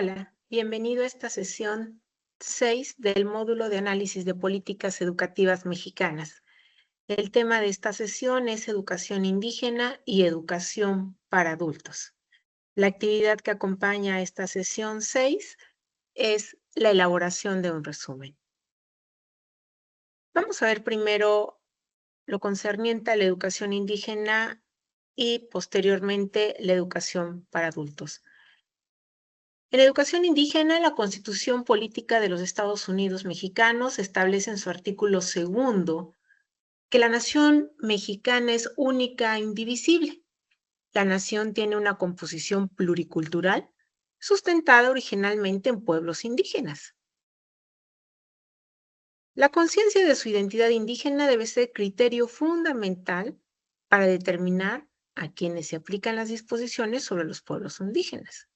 Hola, bienvenido a esta sesión 6 del módulo de análisis de políticas educativas mexicanas. El tema de esta sesión es educación indígena y educación para adultos. La actividad que acompaña a esta sesión 6 es la elaboración de un resumen. Vamos a ver primero lo concerniente a la educación indígena y posteriormente la educación para adultos. En educación indígena, la Constitución Política de los Estados Unidos Mexicanos establece en su artículo 2 que la nación mexicana es única e indivisible. La nación tiene una composición pluricultural sustentada originalmente en pueblos indígenas. La conciencia de su identidad indígena debe ser criterio fundamental para determinar a quienes se aplican las disposiciones sobre los pueblos indígenas.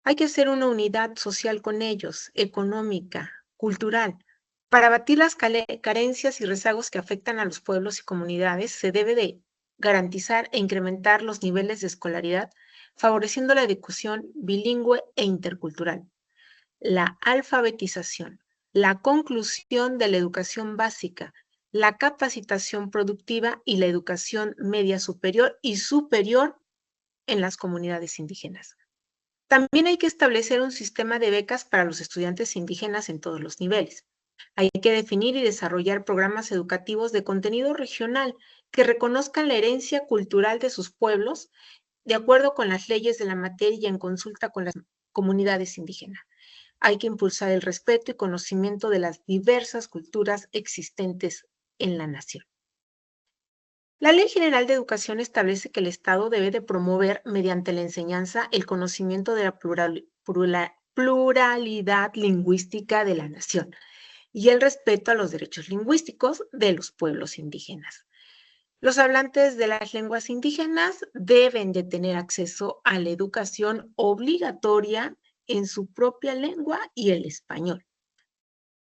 Hay que hacer una unidad social con ellos, económica, cultural. Para abatir las carencias y rezagos que afectan a los pueblos y comunidades, se debe de garantizar e incrementar los niveles de escolaridad, favoreciendo la educación bilingüe e intercultural, la alfabetización, la conclusión de la educación básica, la capacitación productiva y la educación media superior y superior en las comunidades indígenas. También hay que establecer un sistema de becas para los estudiantes indígenas en todos los niveles. Hay que definir y desarrollar programas educativos de contenido regional que reconozcan la herencia cultural de sus pueblos de acuerdo con las leyes de la materia y en consulta con las comunidades indígenas. Hay que impulsar el respeto y conocimiento de las diversas culturas existentes en la nación. La Ley General de Educación establece que el Estado debe de promover mediante la enseñanza el conocimiento de la pluralidad lingüística de la nación y el respeto a los derechos lingüísticos de los pueblos indígenas. Los hablantes de las lenguas indígenas deben de tener acceso a la educación obligatoria en su propia lengua y el español.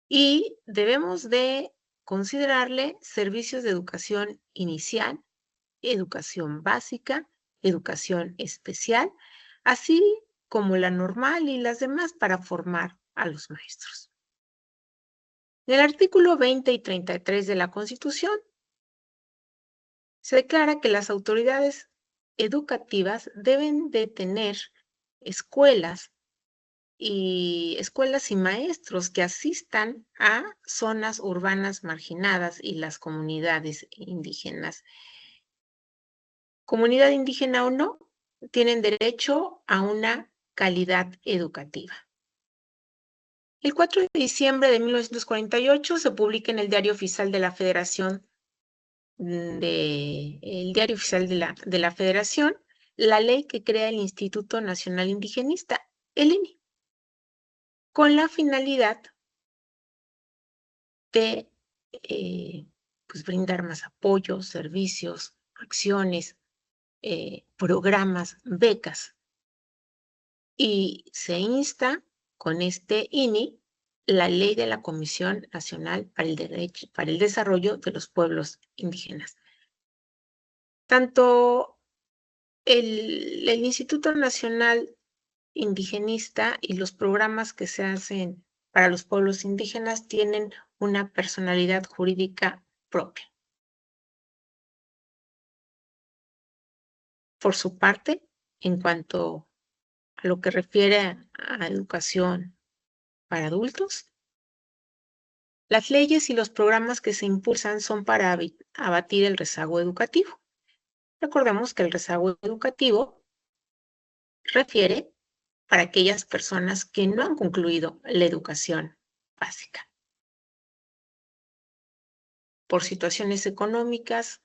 Y debemos de considerarle servicios de educación inicial, educación básica, educación especial, así como la normal y las demás para formar a los maestros. En el artículo 20 y 33 de la Constitución se declara que las autoridades educativas deben de tener escuelas y maestros que asistan a zonas urbanas marginadas y las comunidades indígenas. Comunidad indígena o no, tienen derecho a una calidad educativa. El 4 de diciembre de 1948 se publica en el Diario Oficial de la Federación la ley que crea el Instituto Nacional Indigenista, el INI, con la finalidad de pues brindar más apoyo, servicios, acciones, programas, becas. Y se insta con este INI la ley de la Comisión Nacional para el Desarrollo de los Pueblos Indígenas. Tanto el Instituto Nacional Indigenista y los programas que se hacen para los pueblos indígenas tienen una personalidad jurídica propia. Por su parte, en cuanto a lo que refiere a educación para adultos, las leyes y los programas que se impulsan son para abatir el rezago educativo. Recordemos que el rezago educativo refiere para aquellas personas que no han concluido la educación básica. Por situaciones económicas,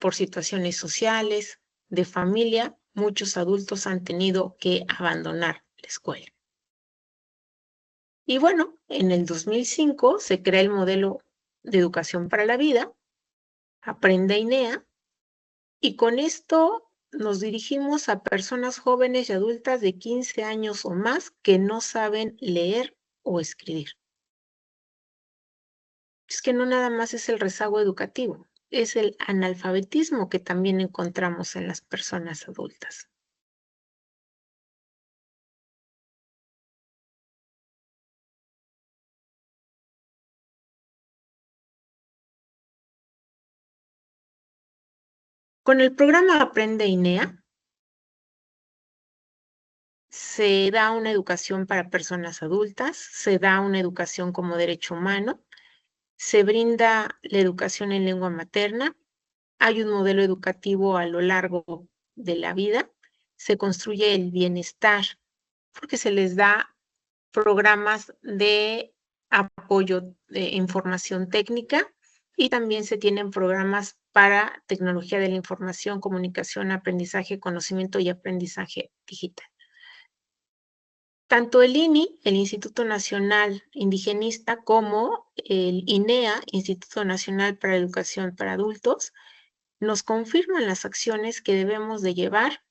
por situaciones sociales, de familia, muchos adultos han tenido que abandonar la escuela. Y bueno, en el 2005 se crea el modelo de educación para la vida, Aprende INEA, y con esto nos dirigimos a personas jóvenes y adultas de 15 años o más que no saben leer o escribir. Es que no nada más es el rezago educativo, es el analfabetismo que también encontramos en las personas adultas. Con el programa Aprende INEA, se da una educación para personas adultas, se da una educación como derecho humano, se brinda la educación en lengua materna, hay un modelo educativo a lo largo de la vida, se construye el bienestar porque se les da programas de apoyo de información técnica y también se tienen programas para tecnología de la información, comunicación, aprendizaje, conocimiento y aprendizaje digital. Tanto el INI, el Instituto Nacional Indigenista, como el INEA, Instituto Nacional para la Educación para Adultos, nos confirman las acciones que debemos de llevar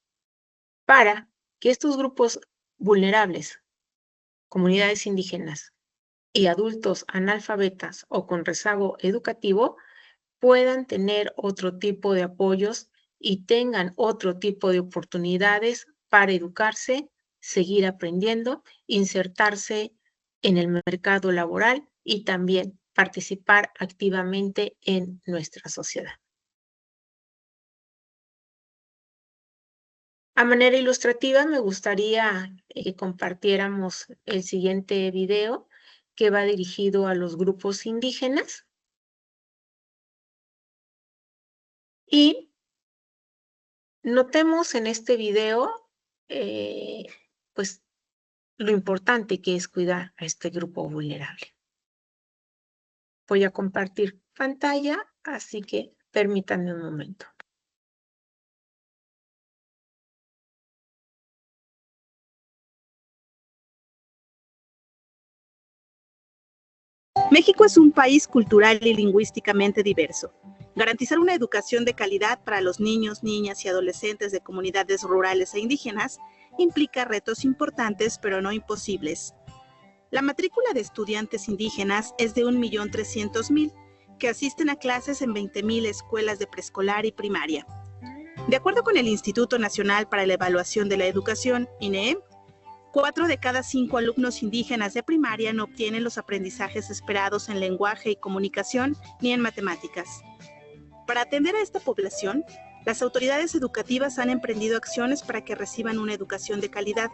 para que estos grupos vulnerables, comunidades indígenas y adultos analfabetas o con rezago educativo, puedan tener otro tipo de apoyos y tengan otro tipo de oportunidades para educarse, seguir aprendiendo, insertarse en el mercado laboral y también participar activamente en nuestra sociedad. A manera ilustrativa, me gustaría que compartiéramos el siguiente video que va dirigido a los grupos indígenas y notemos en este video, pues, lo importante que es cuidar a este grupo vulnerable. Voy a compartir pantalla, así que permítanme un momento. México es un país cultural y lingüísticamente diverso. Garantizar una educación de calidad para los niños, niñas y adolescentes de comunidades rurales e indígenas implica retos importantes, pero no imposibles. La matrícula de estudiantes indígenas es de 1.300.000, que asisten a clases en 20.000 escuelas de preescolar y primaria. De acuerdo con el Instituto Nacional para la Evaluación de la Educación, INEE, 4 de cada 5 alumnos indígenas de primaria no obtienen los aprendizajes esperados en lenguaje y comunicación ni en matemáticas. Para atender a esta población, las autoridades educativas han emprendido acciones para que reciban una educación de calidad,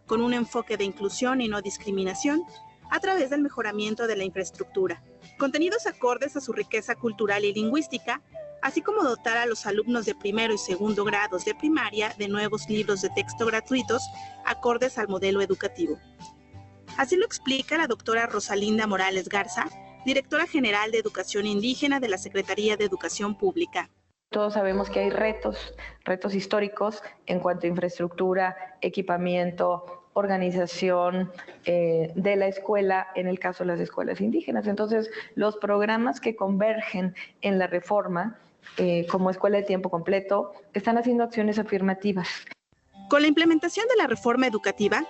con un enfoque de inclusión y no discriminación, a través del mejoramiento de la infraestructura, contenidos acordes a su riqueza cultural y lingüística, así como dotar a los alumnos de primero y segundo grados de primaria de nuevos libros de texto gratuitos acordes al modelo educativo. Así lo explica la doctora Rosalinda Morales Garza, directora general de Educación Indígena de la Secretaría de Educación Pública. Todos sabemos que hay retos históricos en cuanto a infraestructura, equipamiento, organización de la escuela, en el caso de las escuelas indígenas. Entonces, los programas que convergen en la reforma, como escuela de tiempo completo, están haciendo acciones afirmativas. Con la implementación de la reforma educativa,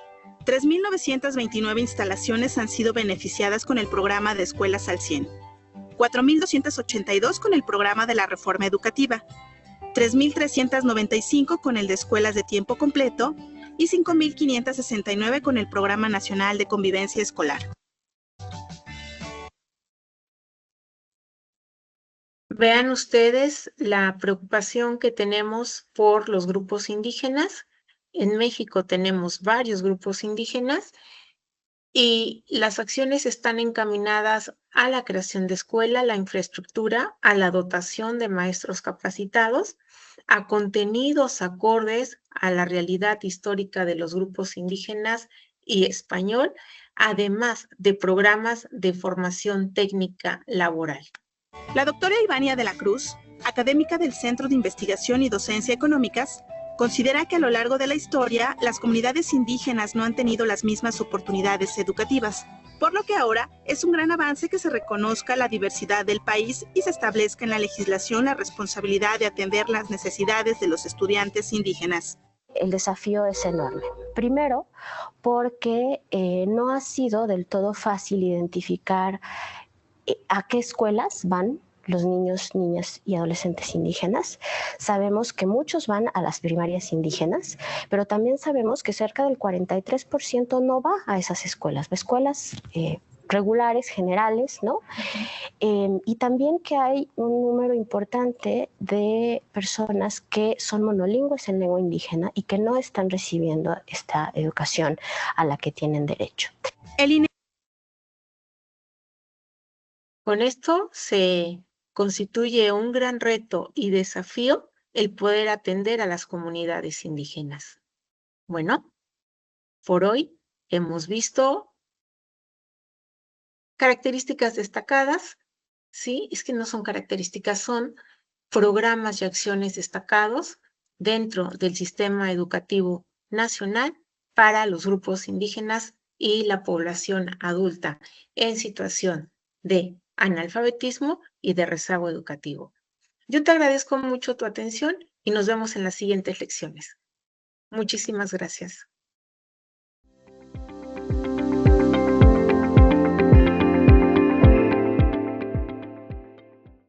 3.929 instalaciones han sido beneficiadas con el programa de Escuelas al 100, 4.282 con el programa de la reforma educativa, 3.395 con el de escuelas de tiempo completo y 5.569 con el Programa Nacional de Convivencia Escolar. Vean ustedes la preocupación que tenemos por los grupos indígenas. En México tenemos varios grupos indígenas y las acciones están encaminadas a la creación de escuela, la infraestructura, a la dotación de maestros capacitados, a contenidos acordes a la realidad histórica de los grupos indígenas y español, además de programas de formación técnica laboral. La doctora Ivania de la Cruz, académica del Centro de Investigación y Docencia Económicas, considera que a lo largo de la historia las comunidades indígenas no han tenido las mismas oportunidades educativas, por lo que ahora es un gran avance que se reconozca la diversidad del país y se establezca en la legislación la responsabilidad de atender las necesidades de los estudiantes indígenas. El desafío es enorme. Primero, porque no ha sido del todo fácil identificar a qué escuelas van los niños, niñas y adolescentes indígenas. Sabemos que muchos van a las primarias indígenas, pero también sabemos que cerca del 43% no va a esas escuelas, va a escuelas regulares, generales, ¿no? Y también que hay un número importante de personas que son monolingües en lengua indígena y que no están recibiendo esta educación a la que tienen derecho. Con esto se constituye un gran reto y desafío el poder atender a las comunidades indígenas. Bueno, por hoy hemos visto características destacadas, ¿sí? Es que no son características, son programas y acciones destacados dentro del sistema educativo nacional para los grupos indígenas y la población adulta en situación de analfabetismo y de rezago educativo. Yo te agradezco mucho tu atención y nos vemos en las siguientes lecciones. Muchísimas gracias.